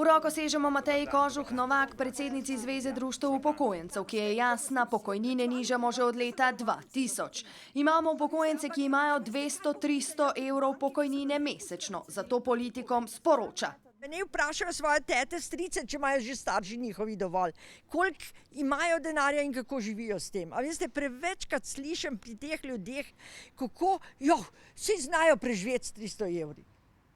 roko sežemo Mateji Kožuh Novak, predsednici Zveze društev upokojencev, ki je jasna, pokojnine nižamo že od leta 2000. Imamo upokojence, ki imajo 200-300 evrov pokojnine mesečno, zato politikom sporoča. Ne vprašajo svoje tete, strice, če imajo že starši njihovi dovolj, koliko imajo denarja in kako živijo s tem. A veste, prevečkrat slišim pri teh ljudeh, kako, vsi znajo preživeti s 300 evri.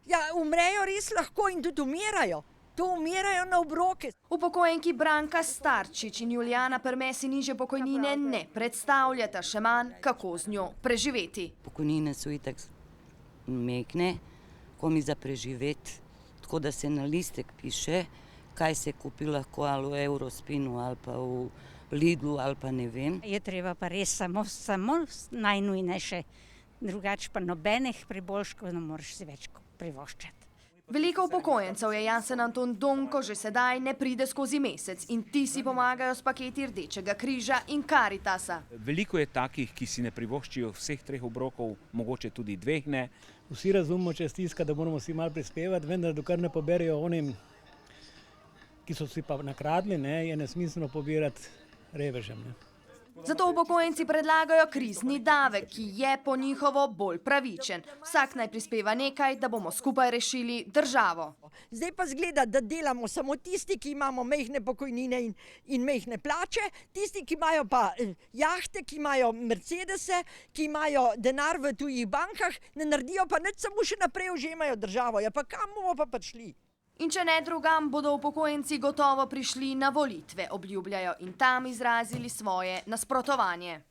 Ja, umrejo res lahko in tudi umirajo. To umirajo na obroke. Upokojenki Branka Starčič in Julijana Permesi nižje pokojnine ne predstavljata, še manj, kako z njo preživeti. Pokojnine so itak mehne, komi za preživeti. Tako da se na listek piše, kaj se kupi lahko ali v Eurospinu ali pa v Lidlu ali pa ne vem. Je treba pa res samo najnujnejše, drugače pa nobenih priboljškov ne moreš si več privoščiti. Veliko upokojencev je Jasen Anton Donko že sedaj ne pride skozi mesec in ti si pomagajo s paketi Rdečega križa in Karitasa. Veliko je takih, ki si ne privoščijo vseh 3 obrokov, mogoče tudi 2 ne. Vsi razumemo, če je stiska, da moramo si malo prispevati, vendar dokler ne poberijo onim, ki so si pa nakradli, je nesmiselno pobirati revežem. Zato upokojenci predlagajo krizni davek, ki je po njihovo bolj pravičen. Vsak naj prispeva nekaj, da bomo skupaj rešili državo. Zdaj pa zgleda, da delamo samo tisti, ki imamo mehne pokojnine in mehne plače, tisti, ki imajo pa jahte, ki imajo Mercedese, ki imajo denar v tujih bankah, ne naredijo pa nič, samo še naprej užemajo državo. Ja pa kam bomo pa prišli? In če ne drugam, bodo upokojenci gotovo prišli na volitve, obljubljajo in tam izrazili svoje nasprotovanje.